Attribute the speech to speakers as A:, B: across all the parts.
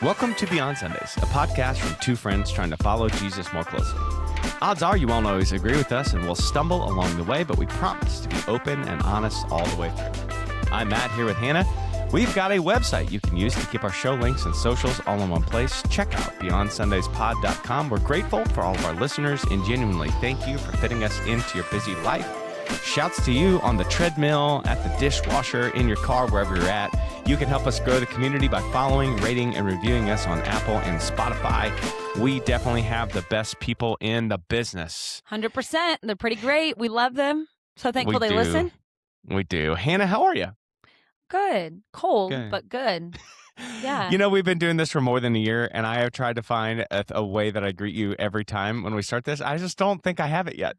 A: Welcome to Beyond Sundays, a podcast from two friends trying to follow Jesus more closely. Odds are you won't always agree with us and we'll stumble along the way, but we promise to be open and honest all the way through. I'm Matt here with Hannah. We've got a website you can use to keep our show links and socials all in one place. Check out BeyondSundaysPod.com. We're grateful for all of our listeners and genuinely thank you for fitting us into your busy life. Shouts to you on the treadmill, at the dishwasher, in your car, wherever you're at. You can help us grow the community by following, rating, and reviewing us on Apple and Spotify. We definitely have the best people in the business.
B: 100%. They're pretty great. We love them. So thankful they listen.
A: We do. Hannah, how are you?
B: Good. Cold, but good. Yeah.
A: You know, we've been doing this for more than a year, and I have tried to find a way that I greet you every time when we start this. I just don't think I have it yet.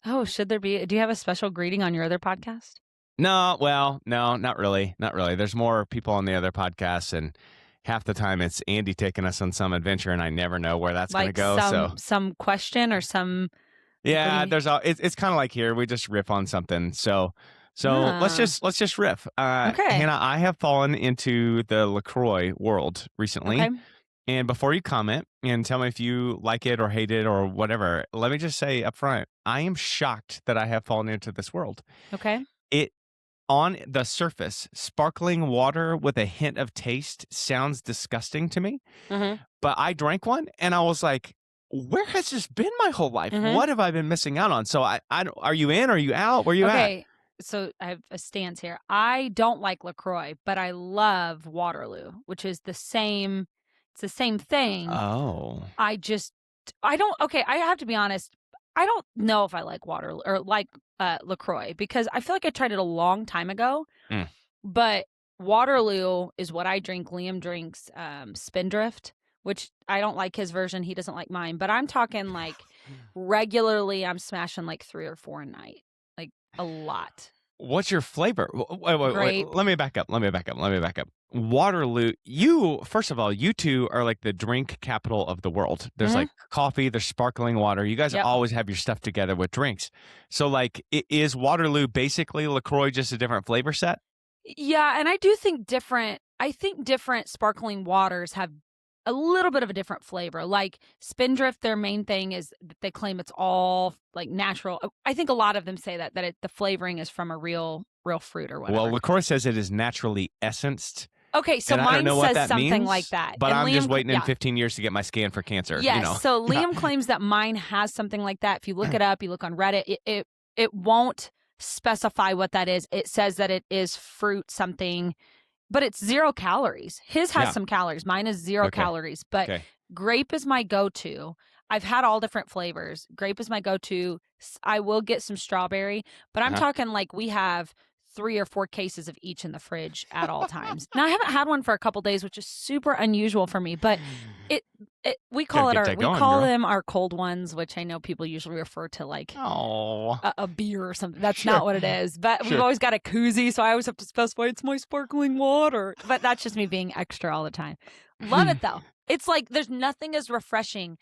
B: Oh, should there be? Do you have a special greeting on your other podcast?
A: No, not really. Not really. There's more people on the other podcasts, and half the time it's Andy taking us on some adventure, and I never know where that's going to go.
B: Some question or some.
A: Yeah, it's kind of like here we just riff on something. So let's just riff.
B: Okay.
A: Hannah, I have fallen into the LaCroix world recently.
B: Okay.
A: And before you comment and tell me if you like it or hate it or whatever, let me just say up front, I am shocked that I have fallen into this world.
B: Okay.
A: On the surface, sparkling water with a hint of taste sounds disgusting to me.
B: Mm-hmm.
A: But I drank one and I was like, where has this been my whole life?
B: Mm-hmm.
A: What have I been missing out on? So are you in? Are you out? Where are you at?
B: Okay. So I have a stance here. I don't like LaCroix, but I love Waterloo, which is the same. It's the same thing.
A: Oh.
B: I have to be honest. I don't know if I like Waterloo or like LaCroix because I feel like I tried it a long time ago. But Waterloo is what I drink. Liam drinks Spindrift, which I don't like his version. He doesn't like mine. But I'm talking like regularly I'm smashing like 3 or 4 a night. Like a lot.
A: What's your flavor? Wait. Let me back up. Waterloo, first of all, you two are like the drink capital of the world. There's like coffee, there's sparkling water. You guys always have your stuff together with drinks. So like, is Waterloo basically LaCroix, just a different flavor set?
B: Yeah, and I think different sparkling waters have a little bit of a different flavor. Like Spindrift, their main thing is that they claim it's all like natural. I think a lot of them say that the flavoring is from a real fruit or whatever.
A: Well, LaCroix says it is naturally essenced.
B: Okay, so mine says something like that.
A: But
B: and
A: I'm
B: Liam,
A: just waiting in 15 years to get my scan for cancer.
B: Yes, so Liam claims that mine has something like that. If you look it up, you look on Reddit, it won't specify what that is. It says that it is fruit something. But it's 0 calories. His has some calories. Mine is 0 calories. But grape is my go-to. I've had all different flavors. Grape is my go-to. I will get some strawberry. But I'm talking like we have 3 or 4 cases of each in the fridge at all times. Now, I haven't had one for a couple days, which is super unusual for me. But we call them our cold ones, which I know people usually refer to like a beer or something. That's not what it is. But we've always got a koozie, so I always have to specify it's my sparkling water. But that's just me being extra all the time. Love it though. It's like there's nothing as refreshing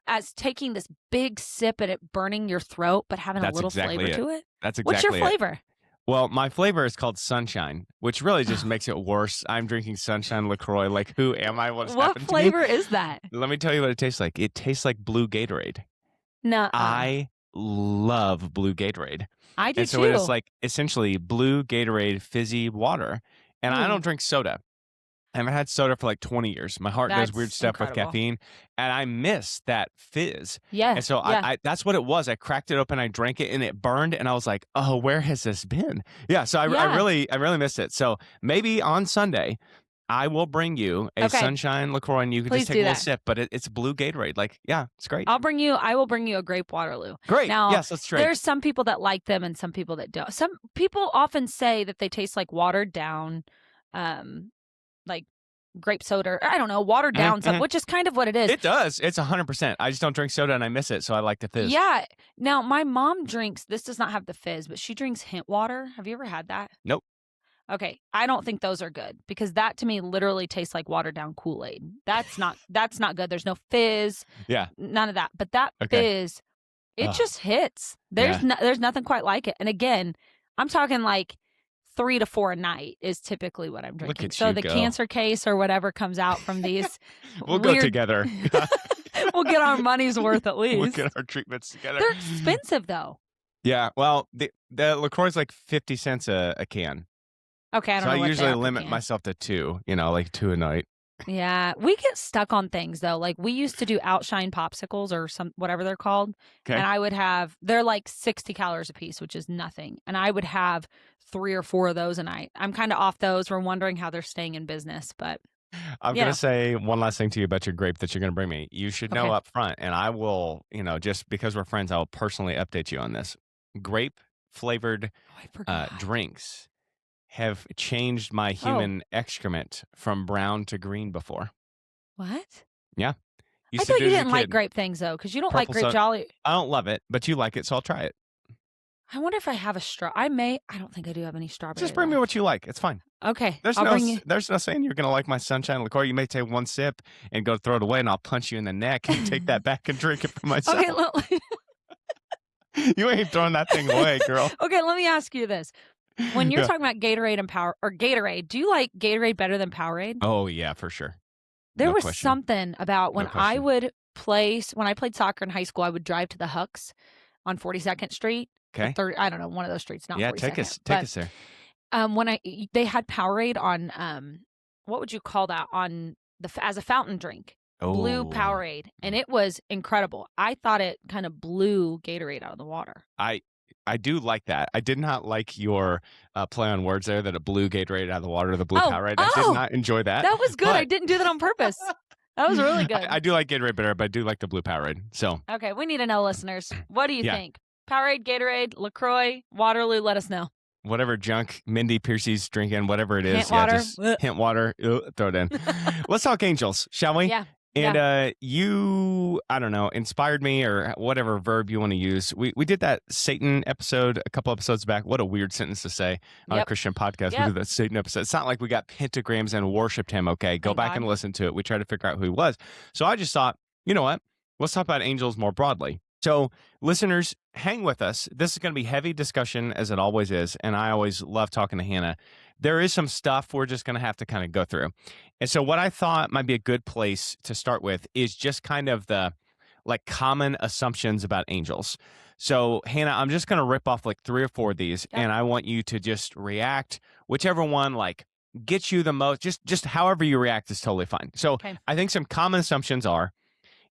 B: as taking this big sip and it burning your throat, but having a little flavor to it.
A: That's exactly
B: What's your flavor?
A: Well, my flavor is called Sunshine, which really just makes it worse. I'm drinking Sunshine LaCroix. Like, who am I? What
B: flavor is that?
A: Let me tell you what it tastes like. It tastes like blue Gatorade.
B: No.
A: I love blue Gatorade.
B: I do
A: and so
B: too.
A: It's like essentially blue Gatorade fizzy water. And I don't drink soda. I haven't had soda for like 20 years. My heart does weird stuff with caffeine, and I miss that fizz.
B: Yeah.
A: And so I that's what it was. I cracked it open, I drank it, and it burned, and I was like, oh, where has this been? Yeah, so I really missed it. So maybe on Sunday, I will bring you a Sunshine LaCroix, and you can just take a little sip, but it's blue Gatorade. Like, yeah, it's great.
B: I will bring you a grape Waterloo.
A: Great.
B: Now,
A: yes, let's try.
B: There's some people that like them and some people that don't. Some people often say that they taste like watered down, like grape soda, I don't know, watered down stuff, which is kind of what it is.
A: It does. It's 100%. I just don't drink soda and I miss it, so I like the fizz.
B: Yeah. Now, my mom drinks, this does not have the fizz, but she drinks hint water. Have you ever had that?
A: Nope.
B: Okay. I don't think those are good because that to me literally tastes like watered down Kool-Aid. That's not good. There's no fizz.
A: Yeah.
B: None of that. But that fizz, it just hits. There's nothing quite like it. And again, I'm talking like 3 to 4 a night is typically what I'm drinking.
A: at
B: So
A: you
B: the
A: go.
B: cancer case or whatever comes out from these
A: We'll go
B: weird
A: together.
B: we'll get our money's worth at
A: We'll
B: least.
A: get our treatments together.
B: They're expensive though.
A: Yeah, well, the LaCroix is like 50 cents a can.
B: Okay, I don't
A: So
B: know
A: I
B: what they
A: usually
B: are per
A: limit
B: can.
A: myself to 2, like 2 a night.
B: Yeah, we get stuck on things though. Like we used to do Outshine popsicles or whatever they're called,
A: Okay.
B: and I would have they're like 60 calories a piece, which is nothing, and I would have 3 or 4 of those a night. I'm kind of off those. We're wondering how they're staying in business, but
A: I'm going to say one last thing to you about your grape that you're going to bring me. You should know
B: Okay.
A: up front, and I will, just because we're friends, I'll personally update you on this. Grape flavored
B: I forgot.
A: drinks have changed my human excrement from brown to green before.
B: What?
A: Yeah.
B: I thought you didn't like grape things though, because you don't like
A: Purple
B: grape
A: soda.
B: Jolly.
A: I don't love it, but you like it, so I'll try it.
B: I wonder if I have a straw. I don't think I do have any strawberry.
A: Just bring me what you like. It's fine.
B: Okay.
A: There's
B: I'll bring you.
A: There's no saying you're going to like my Sunshine LaCroix. You may take one sip and go throw it away, and I'll punch you in the neck and take that back and drink it for myself.
B: Okay.
A: You ain't throwing that thing away, girl.
B: Okay, let me ask you this. When you're talking about Gatorade and Gatorade, do you like Gatorade better than Powerade?
A: Oh, yeah, for sure.
B: There
A: No
B: was
A: question.
B: something about when I
A: question.
B: would when I played soccer in high school, I would drive to the Hucks on 42nd Street.
A: Okay.
B: I don't know, one of those streets, not 42nd.
A: Take us there.
B: When they had Powerade on, what would you call that? As a fountain drink. Blue Powerade, and it was incredible. I thought it kind of blew Gatorade out of the water.
A: I do like that. I did not like your play on words there that it blew Gatorade out of the water, the blue Powerade. I did not enjoy that.
B: That was good. I didn't do that on purpose. That was really good.
A: I do like Gatorade better, but I do like the blue Powerade. So
B: okay, we need to know, listeners. What do you think? Powerade, Gatorade, LaCroix, Waterloo, let us know.
A: Whatever junk Mindy Piercy's drinking, whatever it is.
B: Hint water.
A: Just hint water. Throw it in. Let's talk angels, shall we?
B: Yeah.
A: And you, I don't know, inspired me or whatever verb you want to use. We did that Satan episode a couple episodes back. What a weird sentence to say on a Christian podcast. We did that Satan episode. It's not like we got pentagrams and worshipped him, okay? Go back and listen to it. We tried to figure out who he was. So I just thought, you know what? Let's talk about angels more broadly. So listeners, hang with us. This is going to be heavy discussion as it always is. And I always love talking to Hannah. There is some stuff we're just going to have to kind of go through. And so what I thought might be a good place to start with is just kind of the common assumptions about angels. So Hannah, I'm just going to rip off 3 or 4 of these and I want you to just react. Whichever one gets you the most, just however you react is totally fine. So I think some common assumptions are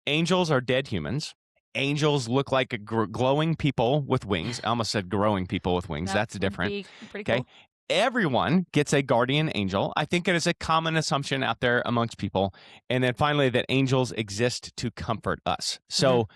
A: angels are dead humans. Angels look like glowing people with wings. I almost said growing people with wings. That's different.
B: Pretty cool.
A: Everyone gets a guardian angel. I think it is a common assumption out there amongst people. And then finally, that angels exist to comfort us. So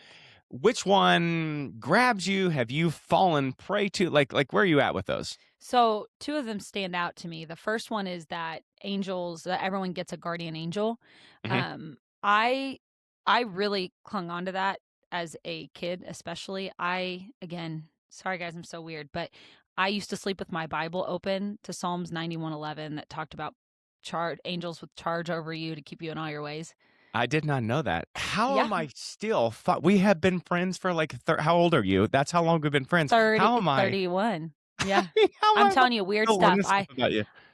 A: which one grabs you? Have you fallen prey to? Like where are you at with those?
B: So 2 of them stand out to me. The first one is that everyone gets a guardian angel.
A: Mm-hmm.
B: I really clung on to that as a kid, especially. Sorry guys, I'm so weird, but I used to sleep with my Bible open to Psalms 91:11 that talked about angels with charge over you to keep you in all your ways.
A: I did not know that. How am I still? We have been friends for how old are you? That's how long we've been friends.
B: 31. Yeah. I'm telling you, weird stuff.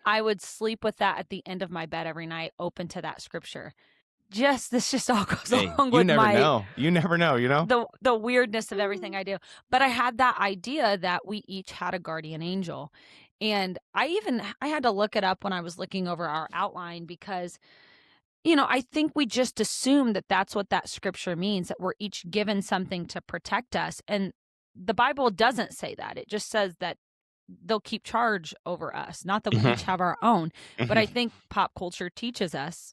B: I would sleep with that at the end of my bed every night, open to that scripture. This just all goes along with
A: You never know,
B: the weirdness of everything I do. But I had that idea that we each had a guardian angel. And I had to look it up when I was looking over our outline because, I think we just assume that that's what that scripture means, that we're each given something to protect us. And the Bible doesn't say that. It just says that they'll keep charge over us, not that we each have our own. But I think pop culture teaches us,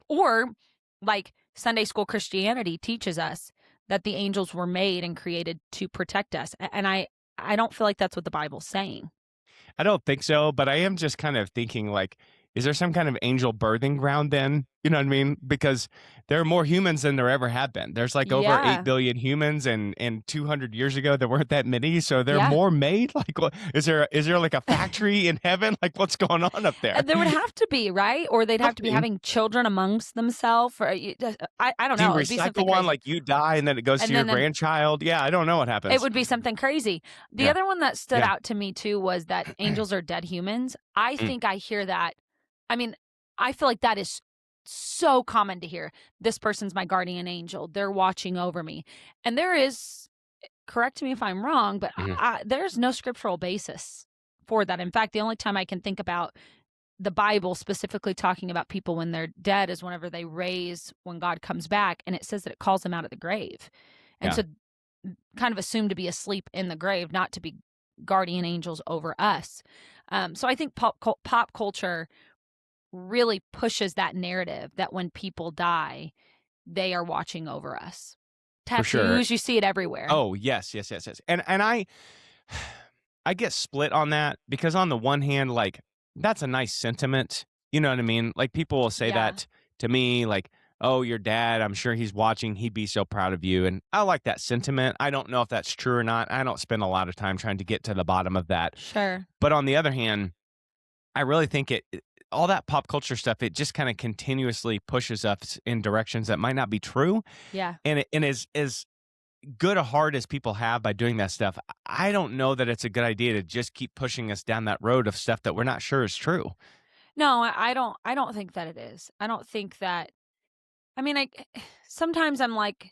B: or Sunday school Christianity teaches us, that the angels were made and created to protect us. And I don't feel like that's what the Bible's saying.
A: I don't think so, but I am just kind of thinking is there some kind of angel birthing ground then? You know what I mean? Because there are more humans than there ever have been. There's like over 8
B: Yeah.
A: billion humans, and 200 years ago there weren't that many. So there are
B: Yeah.
A: more made. Like, what, is there like a factory in heaven? Like, what's going on up there?
B: There would have to be, right? Or they'd have to be having children amongst themselves. Or I don't
A: Do you
B: know. It'd be something
A: recycle one?
B: crazy.
A: Like you die and then it goes
B: And
A: to your
B: then
A: grandchild? Yeah, I don't know what happens.
B: it would be something crazy. The
A: Yeah.
B: other one that stood
A: Yeah.
B: out to me too was that angels are dead humans. I think I hear that. I mean, I feel like that is so common to hear. This person's my guardian angel. They're watching over me. And there is, correct me if I'm wrong, but there's no scriptural basis for that. In fact, the only time I can think about the Bible specifically talking about people when they're dead is whenever they raise, when God comes back, and it says that it calls them out of the grave. And so kind of assumed to be asleep in the grave, not to be guardian angels over us. So I think pop culture really pushes that narrative that when people die, they are watching over us.
A: For
B: Tattoos,
A: sure.
B: you see it everywhere.
A: Oh, yes. And I get split on that, because on the one hand, like, that's a nice sentiment. You know what I mean? Like, people will say that to me, like, oh, your dad, I'm sure he's watching. He'd be so proud of you. And I like that sentiment. I don't know if that's true or not. I don't spend a lot of time trying to get to the bottom of that.
B: Sure.
A: But on the other hand, I really think all that pop culture stuff, it just kind of continuously pushes us in directions that might not be true.
B: Yeah.
A: And as good a heart as people have by doing that stuff, I don't know that it's a good idea to just keep pushing us down that road of stuff that we're not sure is true.
B: No, I don't think that it is. I don't think that. I mean, sometimes I'm like,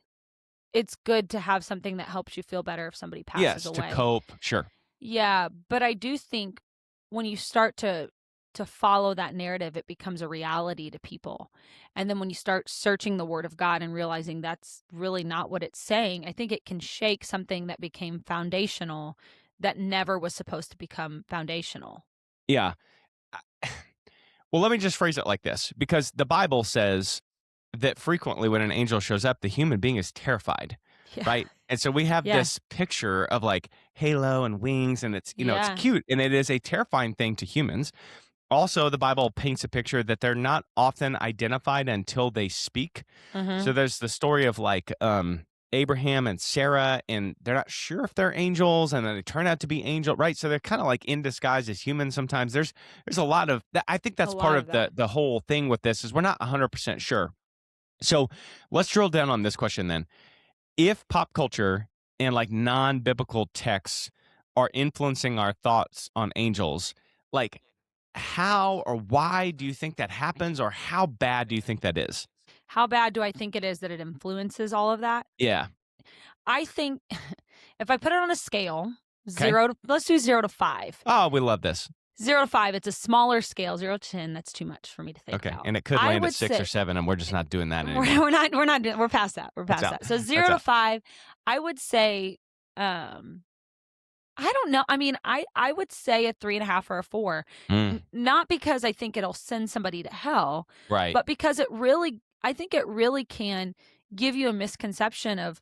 B: it's good to have something that helps you feel better if somebody passes away.
A: To cope, sure.
B: Yeah, but I do think when you start to follow that narrative, it becomes a reality to people. And then when you start searching the Word of God and realizing that's really not what it's saying, I think it can shake something that became foundational that never was supposed to become foundational.
A: Yeah. Well, let me just phrase it like this, because the Bible says that frequently when an angel shows up, the human being is terrified, right? And so we have this picture of like halo and wings, and it's, it's cute, and it is a terrifying thing to humans. Also, the Bible paints a picture that they're not often identified until they speak. So there's the story of like Abraham and Sarah, and they're not sure if they're angels, and then they turn out to be angel, right? So they're kind of like in disguise as humans sometimes. There's a lot of that. I think that's part of the whole thing with this, is we're not 100% sure. So let's drill down on this question then. If pop culture and like non-biblical texts are influencing our thoughts on angels, like, how or why do you think that happens, or how bad do you think that is?
B: How bad do I think it is that it influences all of that?
A: Yeah.
B: I think if I put it on a scale, let's do 0 to 5.
A: Oh, we love this.
B: 0 to 5, it's a smaller scale. 0 to 10, that's too much for me to think about.
A: And it could land at 6 or 7, and we're just not doing that anymore.
B: We're past that. We're past that. So 0 to 5, I would say, I don't know. I mean, I would say a 3.5 or a 4, not because I think it'll send somebody to hell,
A: right?
B: But because I think it really can give you a misconception of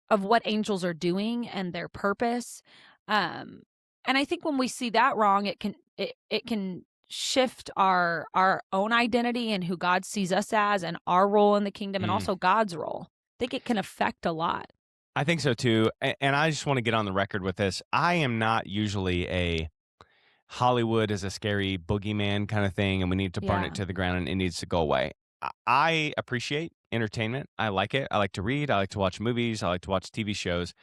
B: what angels are doing and their purpose. And I think when we see that wrong, it can shift our own identity and who God sees us as, and our role in the kingdom, and also God's role. I think it can affect a lot.
A: I think so too. And I just want to get on the record with this. I am not usually a Hollywood is a scary boogeyman kind of thing, and we need to burn it to the ground and it needs to go away. I appreciate entertainment. I like it. I like to read. I like to watch movies. I like to watch TV shows.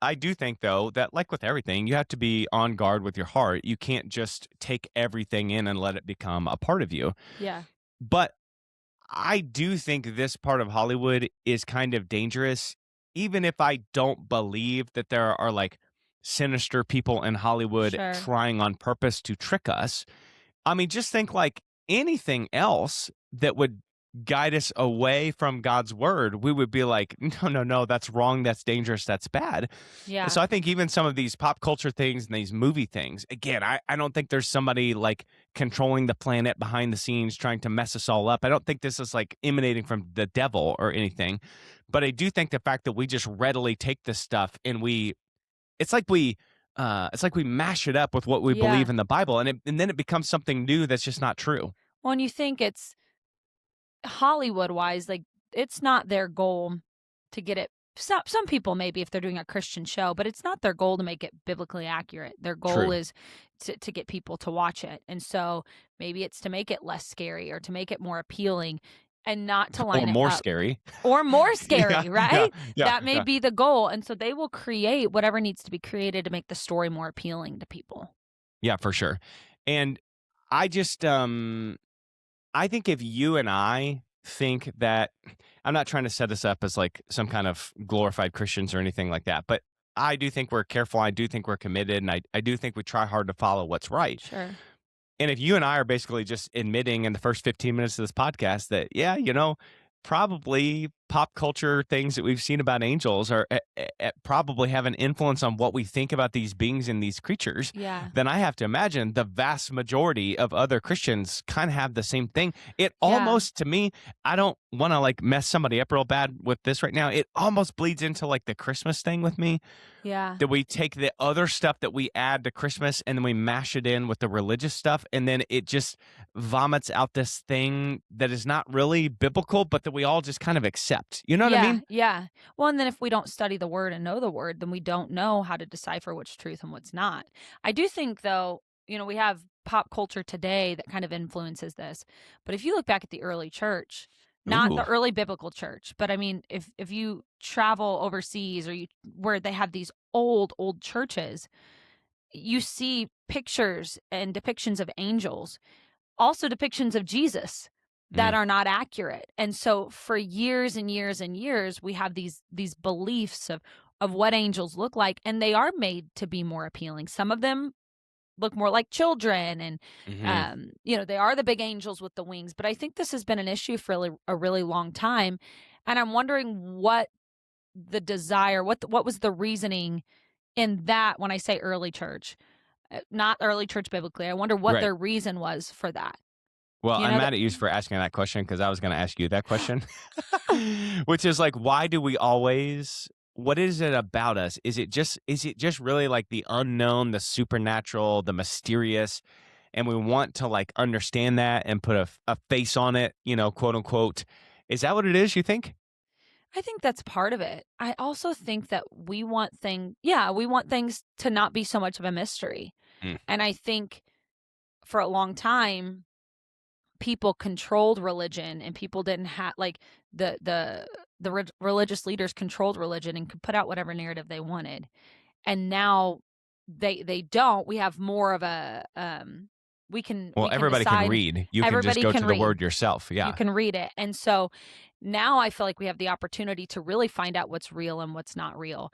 A: I do think, though, that like with everything, you have to be on guard with your heart. You can't just take everything in and let it become a part of you.
B: Yeah.
A: But I do think this part of Hollywood is kind of dangerous, even if I don't believe that there are like sinister people in Hollywood trying on purpose to trick us. I mean, just think like anything else that would guide us away from God's word, we would be like, no, that's wrong, that's dangerous, that's bad.
B: Yeah.
A: So I think even some of these pop culture things and these movie things, again, I don't think there's somebody like controlling the planet behind the scenes trying to mess us all up. I don't think this is like emanating from the devil or anything. But I do think the fact that we just readily take this stuff and it's like we it's like we mash it up with what we
B: Yeah.
A: believe in the Bible, and then it becomes something new that's just not true.
B: Well, and you think it's Hollywood-wise, like, it's not their goal to get it some people maybe if they're doing a Christian show, but it's not their goal to make it biblically accurate. Their goal
A: True.
B: is to get people to watch it. And so maybe it's to make it less scary or to make it more appealing and not to
A: Or
B: line it
A: more
B: up
A: scary.
B: or more
A: Yeah,
B: scary,
A: yeah,
B: right?
A: yeah,
B: That may
A: yeah.
B: be the goal. And so they will create whatever needs to be created to make the story more appealing to people.
A: Yeah, for sure. And I just I think if you and I think that, I'm not trying to set us up as like some kind of glorified Christians or anything like that, but I do think we're careful. I do think we're committed, and I do think we try hard to follow what's right.
B: Sure.
A: And if you and I are basically just admitting in the first 15 minutes of this podcast that, yeah, probably pop culture things that we've seen about angels are probably have an influence on what we think about these beings and these creatures,
B: Yeah.
A: then I have to imagine the vast majority of other Christians kind of have the same thing. It
B: Yeah.
A: almost, to me, I don't want to like mess somebody up real bad with this right now. It almost bleeds into like the Christmas thing with me,
B: Yeah.
A: that we take the other stuff that we add to Christmas and then we mash it in with the religious stuff, and then it just vomits out this thing that is not really biblical, but that we all just kind of accept. You know what I
B: Yeah,
A: mean?
B: yeah. Well, and then if we don't study the word and know the word, then we don't know how to decipher what's truth and what's not. I do think, though, we have pop culture today that kind of influences this. But if you look back at the early church, not
A: Ooh.
B: the early biblical church, but I mean, if you travel overseas or where they have these old churches, you see pictures and depictions of angels, also depictions of Jesus that
A: Mm.
B: are not accurate. And so for years and years and years, we have these beliefs of what angels look like, and they are made to be more appealing. Some of them look more like children, and
A: Hmm.
B: they are the big angels with the wings. But I think this has been an issue for a really long time, and I'm wondering what the desire, what was the reasoning in that. When I say early church, not early church biblically, I wonder what
A: Right.
B: their reason was for that.
A: Well,
B: You
A: I'm
B: know,
A: mad at you for asking that question because I was going to ask you that question, which is like, why do we always? What is it about us? Is it just really like the unknown, the supernatural, the mysterious, and we want to like understand that and put a face on it, quote unquote? Is that what it is? You think?
B: I think that's part of it. I also think that we want things to not be so much of a mystery.
A: Mm.
B: And I think for a long time, people controlled religion, and people didn't have like the religious leaders controlled religion and could put out whatever narrative they wanted. And now they don't. We have more of a
A: Well,
B: we can
A: everybody can
B: decide.
A: read. You can just
B: Everybody
A: go
B: can
A: to the
B: read.
A: word yourself.
B: You
A: Yeah.
B: can read it. And so now I feel like we have the opportunity to really find out what's real and what's not real.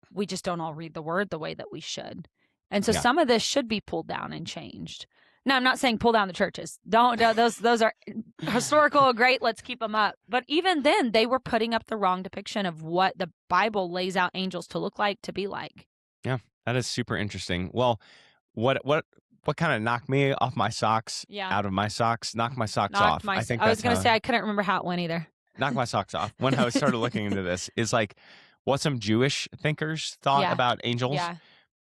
B: We just don't all read the word the way that we should. And so
A: Yeah.
B: some of this should be pulled down and changed. Now, I'm not saying pull down the churches. Don't those are historical, great, let's keep them up. But even then, they were putting up the wrong depiction of what the Bible lays out angels to look like, to be like.
A: Yeah. That is super interesting. Well, what kind of knocked me off my socks,
B: Yeah.
A: out of my socks, knocked my socks
B: Knocked
A: off?
B: my
A: I think
B: I was
A: that's
B: going to
A: how
B: say I couldn't remember how it went either.
A: knocked my socks off when I started looking into this is like what some Jewish thinkers thought
B: Yeah.
A: about angels.
B: Yeah.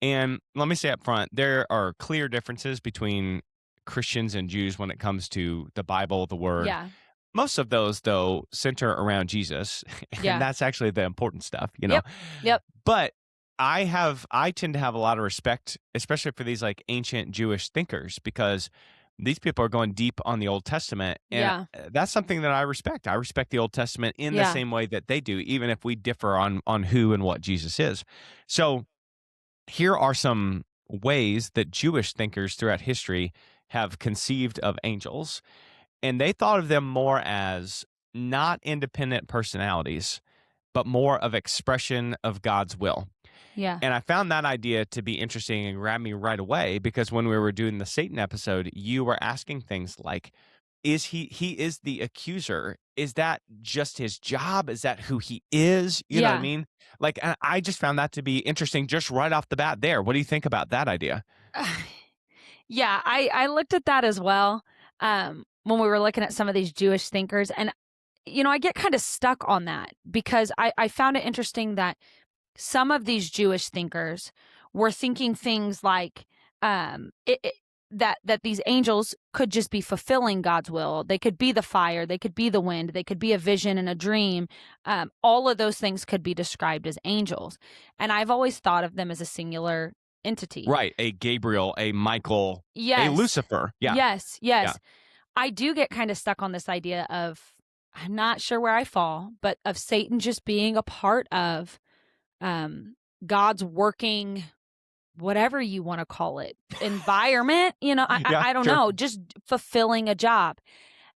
A: And let me say up front, there are clear differences between Christians and Jews when it comes to the Bible, the word.
B: Yeah.
A: Most of those, though, center around Jesus, and
B: Yeah.
A: that's actually the important stuff.
B: Yep.
A: But I tend to have a lot of respect, especially for these like ancient Jewish thinkers, because these people are going deep on the Old Testament, and
B: Yeah.
A: that's something that I respect. I respect the Old Testament in the
B: Yeah.
A: same way that they do, even if we differ on who and what Jesus is. So here are some ways that Jewish thinkers throughout history have conceived of angels, and they thought of them more as not independent personalities, but more of expression of God's will.
B: Yeah.
A: And I found that idea to be interesting and grabbed me right away, because when we were doing the Satan episode, you were asking things like, is he is the accuser? Is that just his job? Is that who he is? You know what I
B: Yeah.
A: mean? Like, I just found that to be interesting just right off the bat there. What do you think about that idea?
B: Yeah, I looked at that as well, when we were looking at some of these Jewish thinkers. And, I get kind of stuck on that because I found it interesting that some of these Jewish thinkers we're thinking things like that these angels could just be fulfilling God's will. They could be the fire, they could be the wind, they could be a vision and a dream. All of those things could be described as angels. And I've always thought of them as a singular entity.
A: Right. A Gabriel, a Michael,
B: Yes.
A: a Lucifer. Yeah.
B: Yes.
A: Yeah.
B: I do get kind of stuck on this idea of, I'm not sure where I fall, but of Satan just being a part of God's working, whatever you want to call it, environment. I don't know, just fulfilling a job.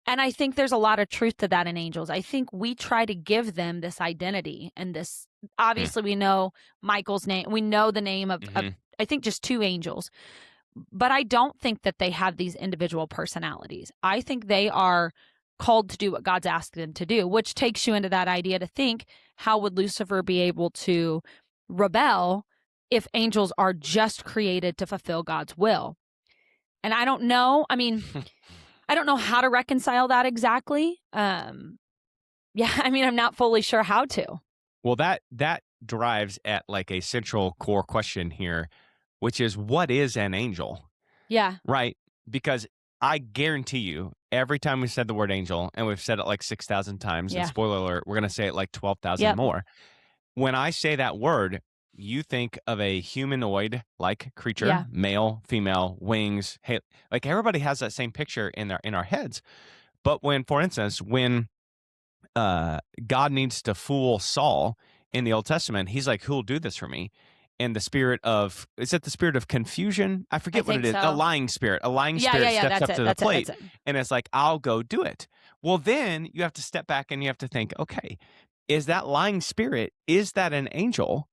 B: And I think there's a lot of truth to that in angels. I think we try to give them this identity and this. Obviously, we know Michael's name. We know the name of I think just 2 angels. But I don't think that they have these individual personalities. I think they are called to do what God's asked them to do, which takes you into that idea to think, how would Lucifer be able to rebel if angels are just created to fulfill God's will? And I don't know. I mean, I don't know how to reconcile that exactly. I'm not fully sure how to.
A: Well, that drives at like a central core question here, which is, what is an angel?
B: Yeah.
A: Right? Because I guarantee you, every time we said the word angel, and we've said it like 6,000 times, and spoiler alert, we're going to say it like 12,000 more. When I say that word, you think of a humanoid-like creature, male, female, wings. Hey, like everybody has that same picture in our heads. But for instance, when God needs to fool Saul in the Old Testament, he's like, who'll do this for me? And is it the spirit of confusion? I forget what it is.
B: So.
A: A lying spirit. A lying spirit steps up to the plate and it's like, I'll go do it. Well, then you have to step back and you have to think, okay, is that lying spirit, is that an angel?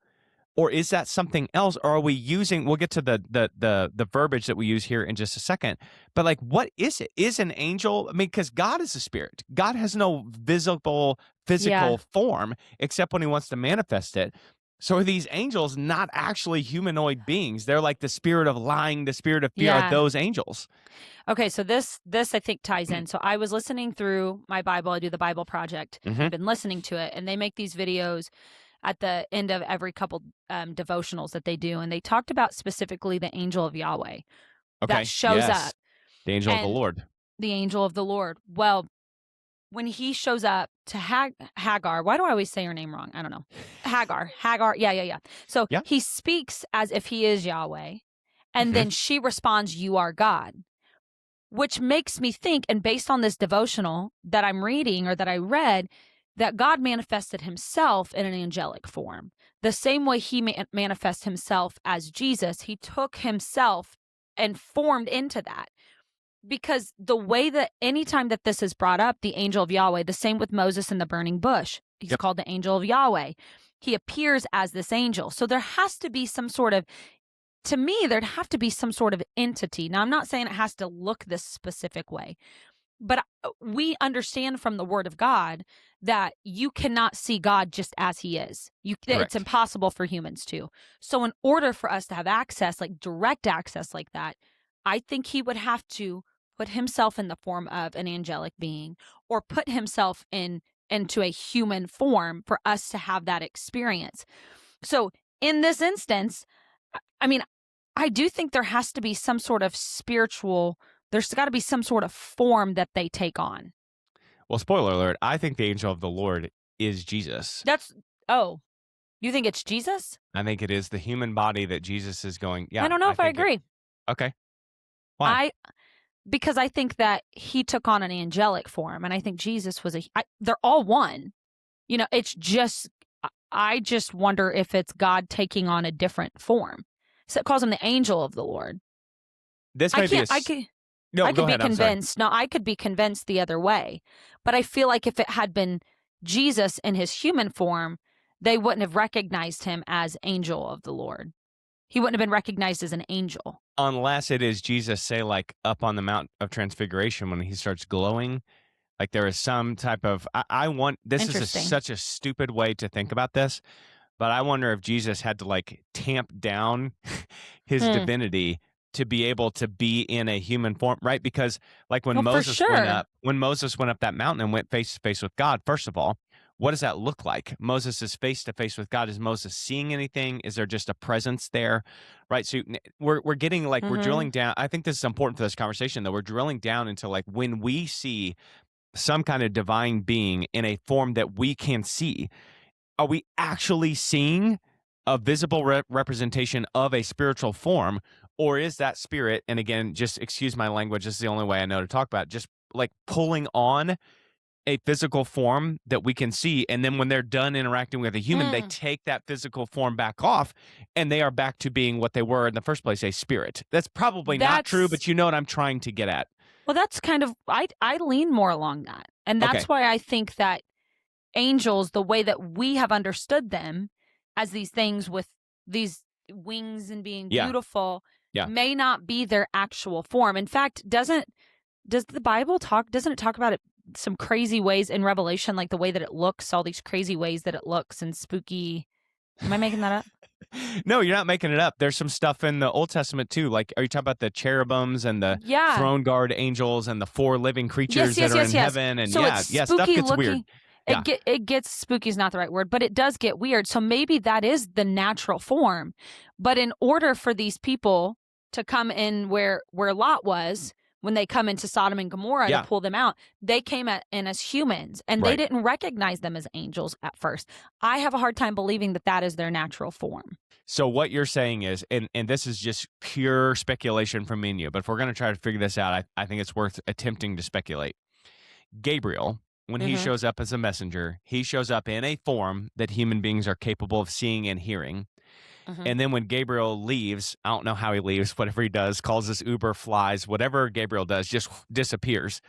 A: Or is that something else? Or are we using, we'll get to the verbiage that we use here in just a second, but like, what is it? Is an angel, I mean, because God is a spirit. God has no visible, physical form except when he wants to manifest it. So are these angels not actually humanoid beings? They're like the spirit of lying, the spirit of fear. Are those angels?
B: Okay, so this I think ties in. So I was listening through my Bible. I do the Bible Project. I've been listening to it, and they make these videos at the end of every couple devotionals that they do, and they talked about specifically the angel of Yahweh that shows up.
A: The angel of the Lord.
B: The angel of the Lord. Well, when he shows up to Hagar, why do I always say her name wrong? I don't know. Hagar. Yeah. So he speaks as if he is Yahweh, and then she responds, "You are God," which makes me think, and based on this devotional that I'm reading or that I read, that God manifested himself in an angelic form. The same way he manifests himself as Jesus, he took himself and formed into that. Because the way that anytime that this is brought up, the angel of Yahweh, the same with Moses in the burning bush, he's called the angel of Yahweh. He appears as this angel. So there has to be some sort of, to me, there'd have to be some sort of entity. Now, I'm not saying it has to look this specific way, but we understand from the word of God that you cannot see God just as he is. It's impossible for humans to. So in order for us to have access, like direct access like that, I think he would have to put himself in the form of an angelic being or put himself into a human form for us to have that experience. So in this instance, I mean, I do think there has to be some sort of spiritual, there's got to be some sort of form that they take on.
A: Well, spoiler alert, I think the angel of the Lord is Jesus.
B: You think it's Jesus?
A: I think it is the human body that Jesus is going,
B: I don't know if I agree.
A: Okay. Why?
B: Because I think that he took on an angelic form, and I think Jesus was they're all one. It's just, I just wonder if it's God taking on a different form. So it calls him the angel of the Lord.
A: This might
B: I could be convinced. No, I could be convinced the other way. But I feel like if it had been Jesus in his human form, they wouldn't have recognized him as angel of the Lord. He wouldn't have been recognized as an angel.
A: Unless it is Jesus, say, like up on the Mount of Transfiguration when he starts glowing. Like there is some type of, this is such a stupid way to think about this, but I wonder if Jesus had to like tamp down his divinity to be able to be in a human form, right? Because like when Moses went up that mountain and went face to face with God, first of all, what does that look like? Moses is face to face with God. Is Moses seeing anything? Is there just a presence there? Right. So we're getting like, we're drilling down. I think this is important for this conversation, though. We're drilling down into like when we see some kind of divine being in a form that we can see, are we actually seeing a visible representation of a spiritual form? Or is that spirit, and again, just excuse my language, this is the only way I know to talk about it, just like pulling on a physical form that we can see, and then when they're done interacting with a human, they take that physical form back off, and they are back to being what they were in the first place, a spirit. That's probably not true, but you know what I'm trying to get at.
B: Well, that's kind of, I lean more along that. And that's why I think that angels, the way that we have understood them as these things with these wings and being beautiful, may not be their actual form. In fact, doesn't the Bible doesn't it talk about it some crazy ways in Revelation, like the way that it looks, all these crazy ways that it looks and spooky? Am I making that up?
A: No, you're not making it up. There's some stuff in the Old Testament too. Like, are you talking about the cherubims and the throne guard angels and the 4 living creatures that are in heaven? And
B: so it's
A: stuff
B: spooky
A: gets
B: looking,
A: weird.
B: It gets spooky is not the right word, but it does get weird. So maybe that is the natural form. But in order for these people to come in where Lot was, when they come into Sodom and Gomorrah to pull them out, they came in as humans, and they didn't recognize them as angels at first. I have a hard time believing that that is their natural form.
A: So what you're saying is, and this is just pure speculation from me and you, but if we're going to try to figure this out, I think it's worth attempting to speculate. Gabriel, when he shows up as a messenger, he shows up in a form that human beings are capable of seeing and hearing. And then when Gabriel leaves, I don't know how he leaves, whatever he does, calls his Uber, flies, whatever Gabriel does, just disappears.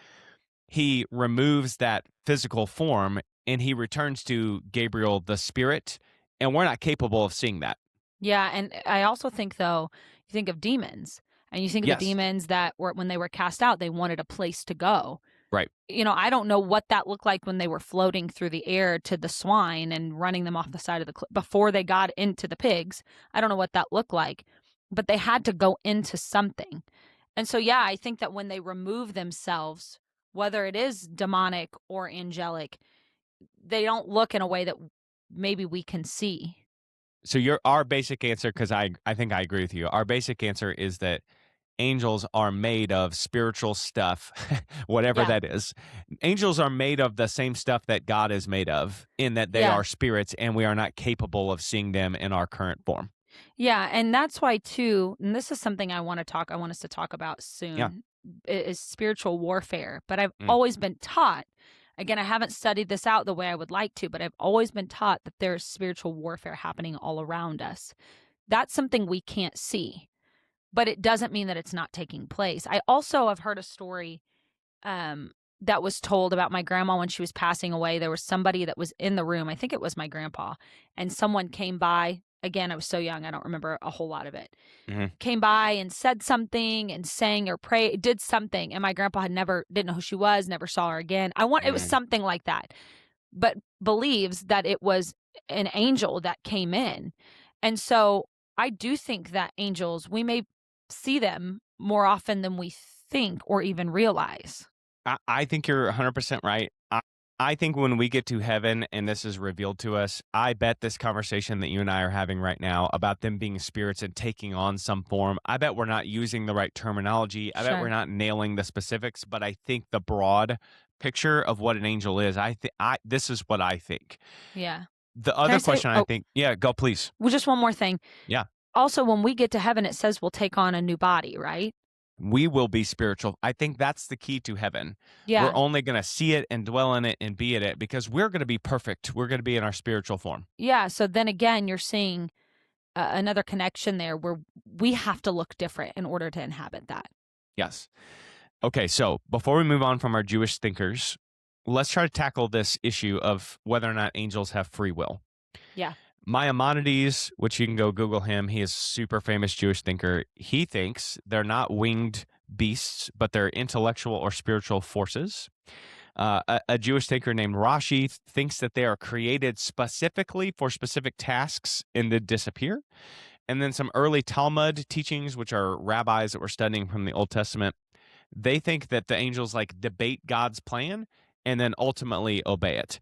A: He removes that physical form and he returns to Gabriel, the spirit, and we're not capable of seeing that.
B: Yeah, and I also think, though, you think of demons, and you think of the demons that were, when they were cast out, they wanted a place to go.
A: Right.
B: You know, I don't know what that looked like when they were floating through the air to the swine and running them off the side of the cliff before they got into the pigs. I don't know what that looked like, but they had to go into something. And so, yeah, I think that when they remove themselves, whether it is demonic or angelic, they don't look in a way that maybe we can see.
A: So our basic answer, because I think I agree with you, our basic answer is that angels are made of spiritual stuff, whatever that is. Angels are made of the same stuff that God is made of, in that they are spirits, and we are not capable of seeing them in our current form.
B: Yeah, and that's why, too, and this is something I want us to talk about soon, is spiritual warfare. But I've always been taught, again, I haven't studied this out the way I would like to, but I've always been taught that there's spiritual warfare happening all around us. That's something we can't see, but it doesn't mean that it's not taking place. I also have heard a story that was told about my grandma when she was passing away. There was somebody that was in the room. I think it was my grandpa, and someone came by. Again, I was so young, I don't remember a whole lot of it. Came by and said something and sang or prayed, did something, and my grandpa didn't know who she was, never saw her again. It was something like that, but believes that it was an angel that came in. And so I do think that angels, we may see them more often than we think or even realize.
A: I think you're 100% right. I think when we get to heaven and this is revealed to us, I bet this conversation that you and I are having right now about them being spirits and taking on some form, I bet we're not using the right terminology. I bet we're not nailing the specifics, but I think the broad picture of what an angel is, this is what I think.
B: Yeah.
A: The other question I think, go please.
B: Well, just one more thing.
A: Yeah.
B: Also, when we get to heaven, it says we'll take on a new body, right?
A: We will be spiritual. I think that's the key to heaven.
B: Yeah.
A: We're only going to see it and dwell in it and be in it because we're going to be perfect. We're going to be in our spiritual form.
B: Yeah. So then again, you're seeing another connection there where we have to look different in order to inhabit that.
A: Yes. Okay. So before we move on from our Jewish thinkers, let's try to tackle this issue of whether or not angels have free will.
B: Yeah.
A: Maimonides, which you can go Google him, he is a super famous Jewish thinker. He thinks they're not winged beasts, but they're intellectual or spiritual forces. A Jewish thinker named Rashi thinks that they are created specifically for specific tasks and then disappear. And then some early Talmud teachings, which are rabbis that were studying from the Old Testament, they think that the angels like debate God's plan and then ultimately obey it.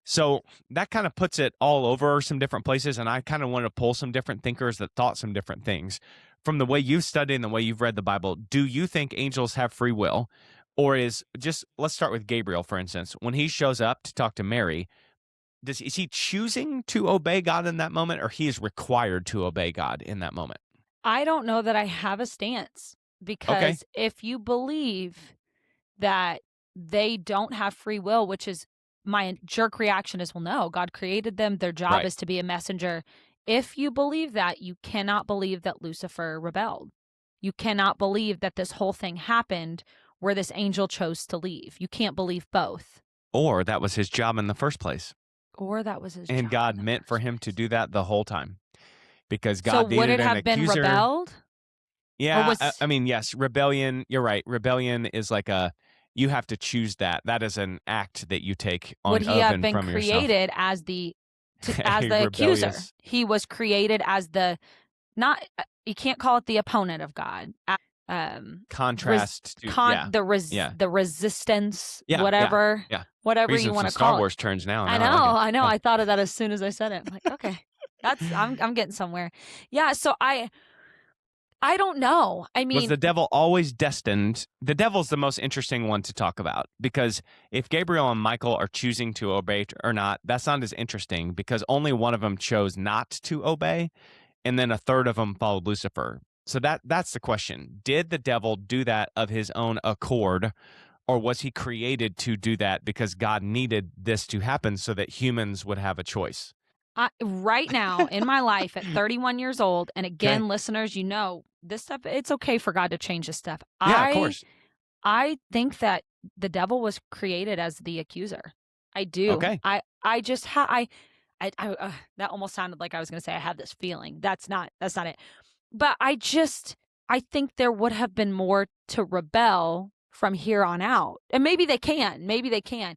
A: So that kind of puts it all over some different places, and I kind of want to pull some different thinkers that thought some different things. From the way you've studied and the way you've read the Bible, do you think angels have free will? Or let's start with Gabriel, for instance. When he shows up to talk to Mary, is he choosing to obey God in that moment, or he is required to obey God in that moment?
B: I don't know that I have a stance, because if you believe that they don't have free will, which is my jerk reaction is, well, no, God created them. Their job
A: Right.
B: is to be a messenger. If you believe that, you cannot believe that Lucifer rebelled. You cannot believe that this whole thing happened where this angel chose to leave. You can't believe both.
A: Or that was his job in the first place.
B: Or that was his job.
A: And God
B: in the
A: meant for
B: first
A: him to
B: place.
A: do that the whole time. Because God
B: So would
A: needed
B: it
A: an
B: have been
A: accuser.
B: rebelled?
A: Yeah,
B: was-
A: I mean, yes, rebellion. You're right. Rebellion is like you have to choose that. That is an act that you take on
B: Would he
A: of
B: have
A: and
B: been
A: from yourself.
B: created as the accuser?
A: Rebellious.
B: He was created as not. You can't call it the opponent of God.
A: Contrast to
B: the resistance,
A: Yeah,
B: whatever,
A: yeah.
B: whatever
A: Using
B: you want
A: some
B: to call
A: Star
B: it.
A: Wars terms now.
B: I
A: No,
B: know,
A: like
B: I know.
A: Yeah.
B: I thought of that as soon as I said it. I'm like, okay, I'm getting somewhere. Yeah. So I don't know. I mean,
A: Was the devil always destined? The devil's the most interesting one to talk about, because if Gabriel and Michael are choosing to obey or not, that's not as interesting, because only one of them chose not to obey, and then a third of them followed Lucifer. So that's the question. Did the devil do that of his own accord, or was he created to do that because God needed this to happen so that humans would have a choice?
B: right now in my life at 31 years old, and again, listeners, you know, this stuff, it's okay for God to change this stuff.
A: Yeah, of course.
B: I think that the devil was created as the accuser. I do.
A: Okay.
B: I just that almost sounded like I was going to say I have this feeling. That's not it. But I think there would have been more to rebel from here on out. And maybe they can.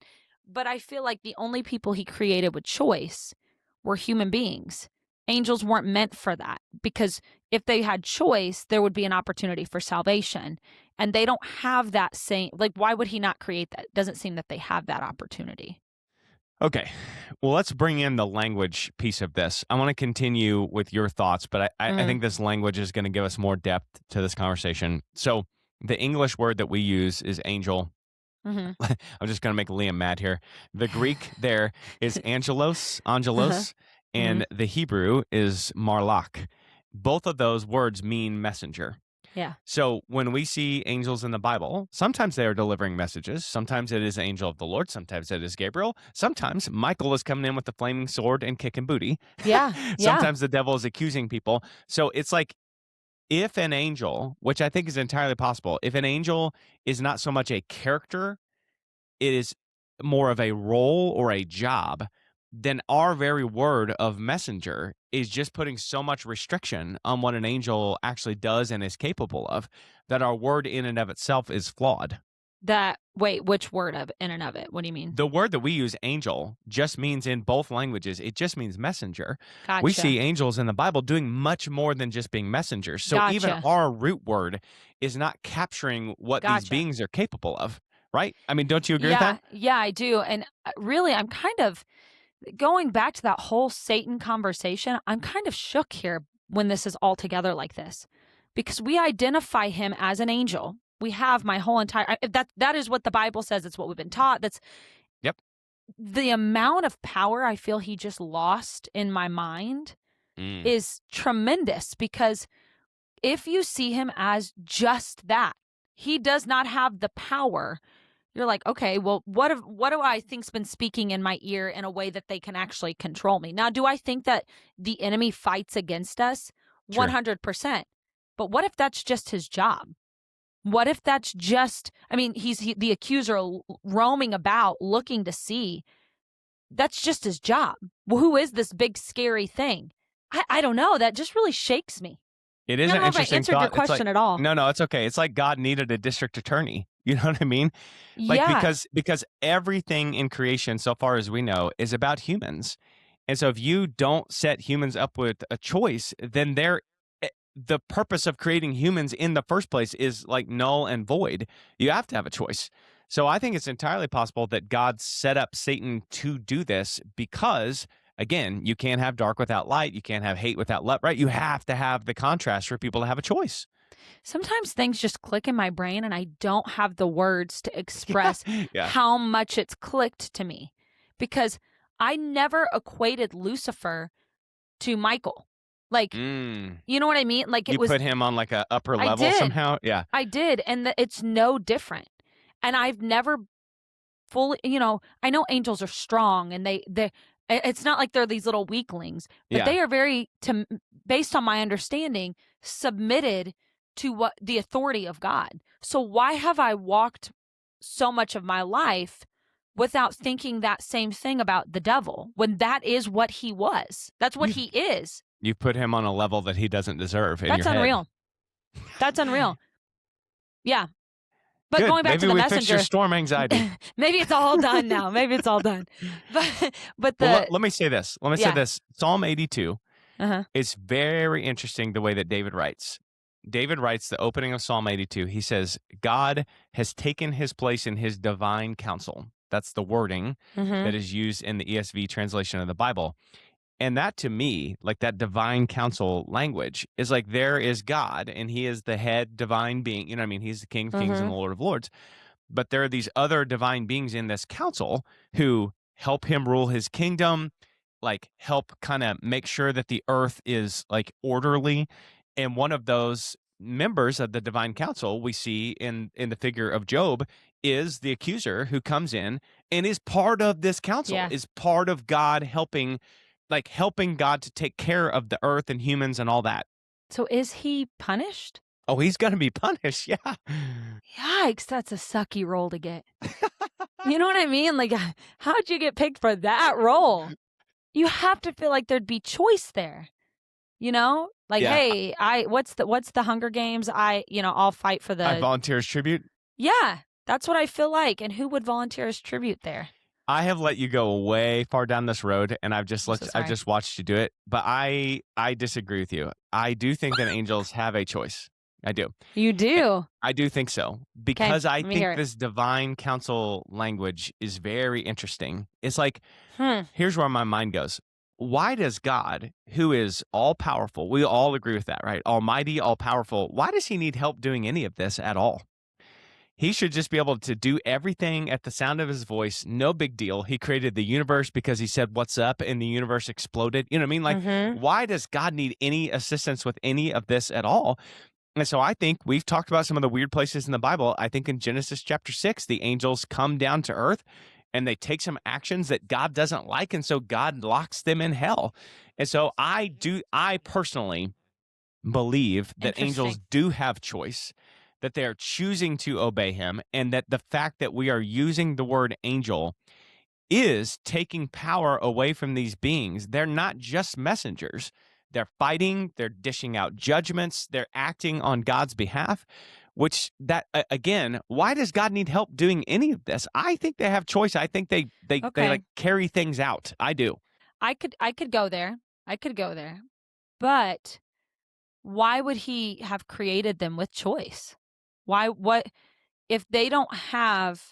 B: But I feel like the only people he created with choice were human beings. Angels weren't meant for that, because if they had choice, there would be an opportunity for salvation. And they don't have that same, like, why would he not create that? It doesn't seem that they have that opportunity.
A: Okay. Well, let's bring in the language piece of this. I want to continue with your thoughts, but I think this language is going to give us more depth to this conversation. So the English word that we use is angel.
B: Mm-hmm.
A: I'm just going to make Liam mad here. The Greek there is angelos, and the Hebrew is marlach. Both of those words mean messenger.
B: Yeah.
A: So when we see angels in the Bible, sometimes they are delivering messages. Sometimes it is the angel of the Lord. Sometimes it is Gabriel. Sometimes Michael is coming in with the flaming sword and kicking booty.
B: Yeah.
A: Sometimes the devil is accusing people. So it's like, if an angel, which I think is entirely possible, if an angel is not so much a character, it is more of a role or a job, then our very word of messenger is just putting so much restriction on what an angel actually does and is capable of, that our word in and of itself is flawed.
B: Which word of in and of it? What do you mean?
A: The word that we use, angel, just means in both languages, it just means messenger.
B: Gotcha.
A: We see angels in the Bible doing much more than just being messengers. So even our root word is not capturing what these beings are capable of, right? I mean, don't you agree with that?
B: Yeah, I do. And really, I'm kind of going back to that whole Satan conversation. I'm kind of shook here when this is all together like this, because we identify him as an angel. We have my whole entire, that is what the Bible says. It's what we've been taught.
A: Yep.
B: The amount of power I feel he just lost in my mind is tremendous, because if you see him as just that, he does not have the power. You're like, okay, well, what do I think's been speaking in my ear in a way that they can actually control me? Now, do I think that the enemy fights against us? 100%. But what if that's just his job? What if that's just, I mean, he's the accuser roaming about looking to see. That's just his job. Well, who is this big scary thing? I don't know. That just really shakes me.
A: It is an interesting thought. I don't know if I answered
B: your question at all.
A: No, it's okay. It's like God needed a district attorney. You know what I mean? Like, because everything in creation, so far as we know, is about humans. And so if you don't set humans up with a choice, then the purpose of creating humans in the first place is like null and void. You have to have a choice. So I think it's entirely possible that God set up Satan to do this because, again, you can't have dark without light. You can't have hate without love, right? You have to have the contrast for people to have a choice.
B: Sometimes things just click in my brain and I don't have the words to express
A: Yeah.
B: how much it's clicked to me, because I never equated Lucifer to Michael. Like, you know what I mean? Like, it
A: You
B: was,
A: put him on like a upper
B: I
A: level
B: did.
A: somehow. Yeah.
B: I did. And it's no different. And I've never fully, I know angels are strong and it's not like they're these little weaklings, but
A: Yeah.
B: they are very, based on my understanding, submitted to what the authority of God. So why have I walked so much of my life without thinking that same thing about the devil, when that is what he was? That's what he is.
A: You put him on a level that he doesn't deserve in
B: That's
A: your
B: unreal. That's unreal. Yeah. But
A: Good.
B: going back to the
A: Maybe we fixed
B: messenger,
A: your storm anxiety.
B: maybe it's all done now. Maybe it's all done. But
A: Well, let me say this. Let me say
B: Yeah.
A: this. Psalm 82
B: uh-huh.
A: is very interesting the way that David writes. David writes the opening of Psalm 82. He says, God has taken his place in his divine counsel. That's the wording that is used in the ESV translation of the Bible. And that, to me, like that divine counsel language, is like there is God and he is the head divine being. You know what I mean? He's the King of Kings and the Lord of Lords. But there are these other divine beings in this council who help him rule his kingdom, like help kind of make sure that the earth is like orderly. And one of those members of the divine council we see in the figure of Job is the accuser who comes in and is part of this council,
B: Yeah.
A: is part of God helping God to take care of the earth and humans and all that.
B: So is he punished?
A: Oh, he's going to be punished. Yeah.
B: Yikes, that's a sucky role to get. You know what I mean? Like, how'd you get picked for that role? You have to feel like there'd be choice there. You know? Like,
A: Yeah.
B: hey, what's the Hunger Games? I'll fight for
A: I
B: the
A: volunteer as tribute.
B: Yeah, that's what I feel like. And who would volunteer as tribute there?
A: I have let you go way far down this road, and I've just I've just watched you do it. But I disagree with you. I do think that angels have a choice. I do.
B: You do?
A: I do think so, because I
B: let me hear
A: think
B: it.
A: this divine counsel language is very interesting. It's like,
B: Hmm.
A: here's where my mind goes. Why does God, who is all powerful, we all agree with that, right? Almighty, all powerful, why does he need help doing any of this at all? He should just be able to do everything at the sound of his voice. No big deal. He created the universe because he said, "What's up?" and the universe exploded. You know what I mean? Like, why does God need any assistance with any of this at all? And so I think we've talked about some of the weird places in the Bible. I think in Genesis chapter 6, the angels come down to earth and they take some actions that God doesn't like. And so God locks them in hell. And so I personally believe that angels do have choice, that they are choosing to obey him, and that the fact that we are using the word angel is taking power away from these beings. They're not just messengers. They're fighting, they're dishing out judgments, they're acting on God's behalf, which again, why does God need help doing any of this? I think they have choice. I think they like carry things out. I do.
B: I could go there. But why would he have created them with choice? What if they don't have,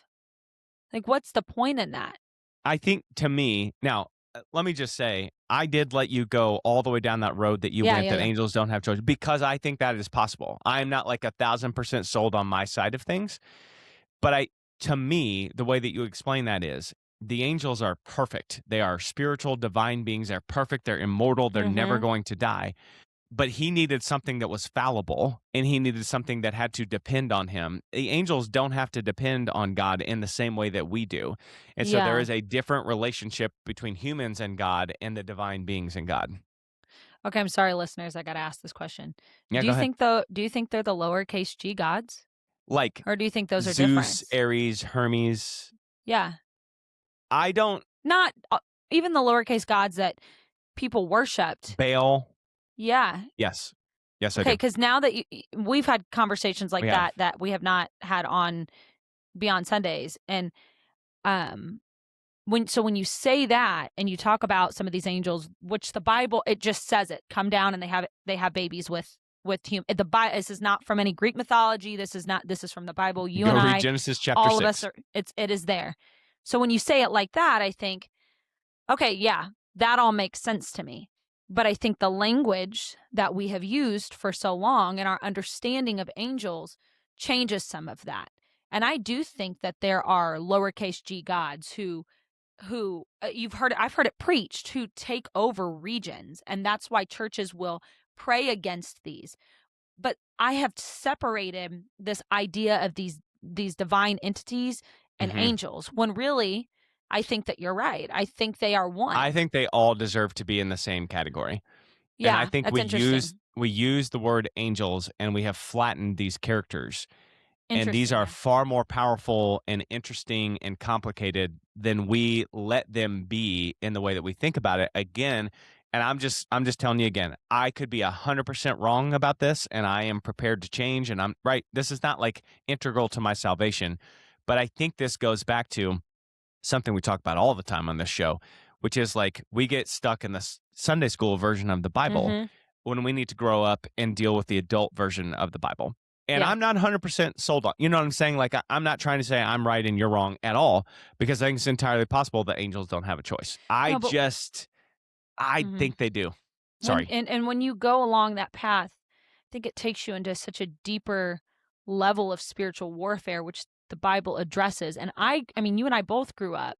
B: like, what's the point in that?
A: I think, to me, now, let me just say, I did let you go all the way down that road that you went, that angels don't have choice, because I think that is possible. I'm not like 1,000% sold on my side of things, but to me, the way that you explain that is, the angels are perfect. They are spiritual, divine beings. They're perfect. They're immortal. They're never going to die. But he needed something that was fallible, and he needed something that had to depend on him. The angels don't have to depend on God in the same way that we do. And so there is a different relationship between humans and God and the divine beings and God.
B: Okay, I'm sorry, listeners. I got to ask this question.
A: Yeah,
B: do you think they're the lowercase g gods?
A: Like,
B: or do you think those are
A: Zeus,
B: different?
A: Ares, Hermes?
B: Yeah.
A: I don't.
B: Not even the lowercase gods that people worshipped.
A: Baal.
B: Yeah.
A: Yes, I do.
B: Okay, because now that we've had conversations like that we have not had on Beyond Sundays, and when you say that and you talk about some of these angels, which the Bible, it just says it, come down and they have babies with This is not from any Greek mythology. This is from the Bible. You
A: Go
B: and
A: read
B: I,
A: Genesis chapter
B: all
A: 6.
B: of us it is there. So when you say it like that, I think, okay, yeah, that all makes sense to me. But I think the language that we have used for so long and our understanding of angels changes some of that. And I do think that there are lowercase g gods who I've heard it preached, who take over regions, and that's why churches will pray against these. But I have separated this idea of these divine entities and angels, when really I think that you're right. I think they are one.
A: I think they all deserve to be in the same category. And I
B: Yeah,
A: think
B: that's interesting.
A: we use the word angels, and we have flattened these characters. And these
B: Interesting,
A: are
B: yeah.
A: far more powerful and interesting and complicated than we let them be in the way that we think about it. Again, and I'm just telling you again, I could be 100% wrong about this, and I am prepared to change. And I'm right. This is not like integral to my salvation, but I think this goes back to something we talk about all the time on this show, which is like we get stuck in the Sunday school version of the Bible when we need to grow up and deal with the adult version of the Bible. And
B: Yeah.
A: I'm not 100% sold on, you know what I'm saying? Like, I'm not trying to say I'm right and you're wrong at all, because I think it's entirely possible that angels don't have a choice. I think they do. Sorry.
B: And when you go along that path, I think it takes you into such a deeper level of spiritual warfare, which the Bible addresses. And I mean, you and I both grew up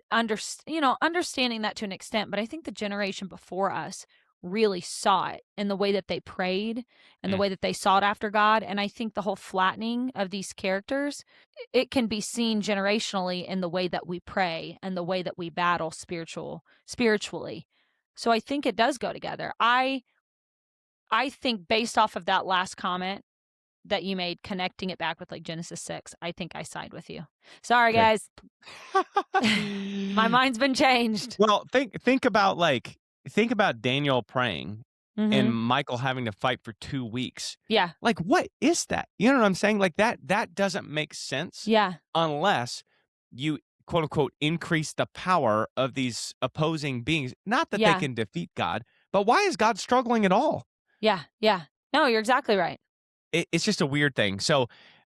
B: understanding that to an extent, but I think the generation before us really saw it in the way that they prayed and the way that they sought after God. And I think the whole flattening of these characters, it can be seen generationally in the way that we pray and the way that we battle spiritually. So I think it does go together. I think based off of that last comment that you made, connecting it back with like Genesis 6, I think I side with you. Sorry,
A: Okay.
B: guys. My mind's been changed.
A: Well, think about Daniel praying and Michael having to fight for 2 weeks.
B: Yeah.
A: Like, what is that? You know what I'm saying? Like, that doesn't make sense.
B: Yeah.
A: Unless you, quote unquote, increase the power of these opposing beings. Not that they can defeat God, but why is God struggling at all?
B: Yeah. Yeah. No, you're exactly right.
A: It's just a weird thing. So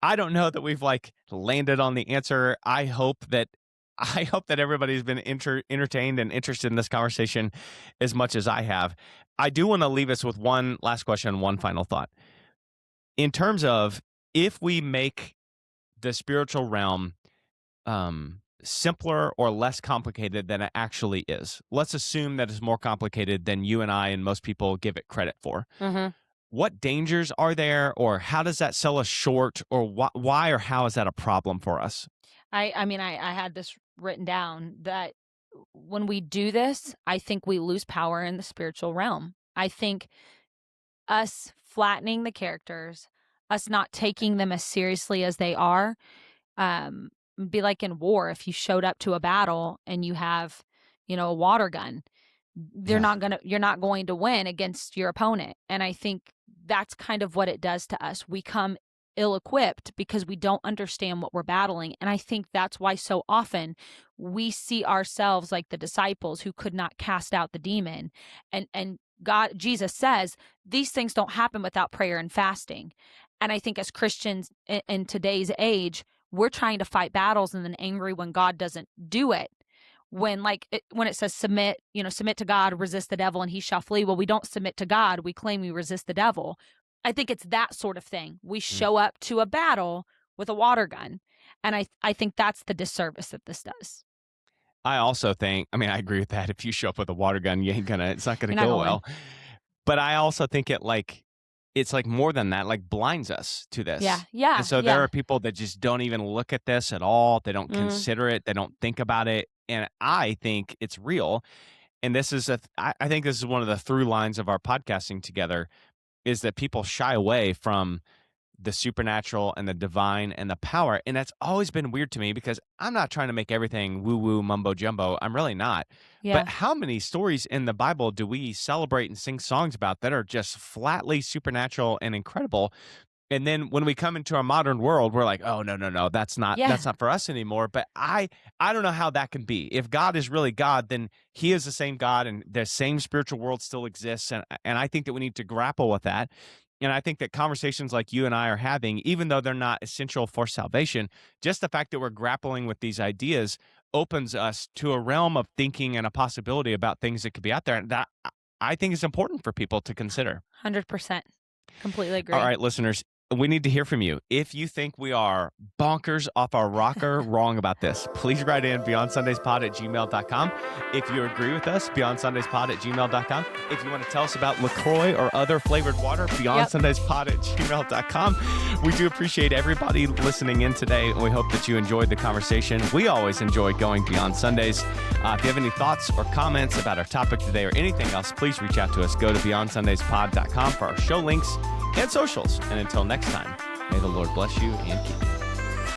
A: I don't know that we've like landed on the answer. I hope that everybody's been entertained and interested in this conversation as much as I have. I do want to leave us with one last question, one final thought. In terms of, if we make the spiritual realm simpler or less complicated than it actually is, let's assume that it's more complicated than you and I and most people give it credit for. What dangers are there, or how does that sell us short, or why or how is that a problem for us?
B: I mean, I had this written down that when we do this, I think we lose power in the spiritual realm. I think us flattening the characters, us not taking them as seriously as they are, be like in war. If you showed up to a battle and you have, a water gun, you're not going to win against your opponent. And I think that's kind of what it does to us. We come ill-equipped because we don't understand what we're battling. And I think that's why so often we see ourselves like the disciples who could not cast out the demon. And Jesus says these things don't happen without prayer and fasting. And I think as Christians in today's age, we're trying to fight battles and then angry when God doesn't do it. When it says submit to God, resist the devil and he shall flee. Well, we don't submit to God. We claim we resist the devil. I think it's that sort of thing. We show up to a battle with a water gun. And I think that's the disservice that this does.
A: I also think, I agree with that. If you show up with a water gun, it's not going to go well. But I also think it's like more than that, like blinds us to this.
B: Yeah. Yeah.
A: And so there are people that just don't even look at this at all. They don't consider it. They don't think about it. And I think it's real. And this is I think this is one of the through lines of our podcasting together, is that people shy away from the supernatural and the divine and the power. And that's always been weird to me, because I'm not trying to make everything woo-woo mumbo jumbo. I'm really not.
B: Yeah.
A: But how many stories in the Bible do we celebrate and sing songs about that are just flatly supernatural and incredible? And then when we come into our modern world, we're like, oh, no, that's not for us anymore. But I don't know how that can be. If God is really God, then he is the same God and the same spiritual world still exists. And I think that we need to grapple with that. And I think that conversations like you and I are having, even though they're not essential for salvation, just the fact that we're grappling with these ideas opens us to a realm of thinking and a possibility about things that could be out there. And that I think is important for people to consider.
B: 100%. Completely agree.
A: All right, listeners, we need to hear from you. If you think we are bonkers off our rocker wrong about this, please write in beyondsundayspod@gmail.com. If you agree with us, beyondsundayspod@gmail.com. If you want to tell us about LaCroix or other flavored water, beyondsundayspod@gmail.com. We do appreciate everybody listening in today, and we hope that you enjoyed the conversation. We always enjoy going Beyond Sundays. If you have any thoughts or comments about our topic today or anything else, please reach out to us. Go to beyondsundayspod.com for our show links and socials. And until next time, may the Lord bless you and keep you.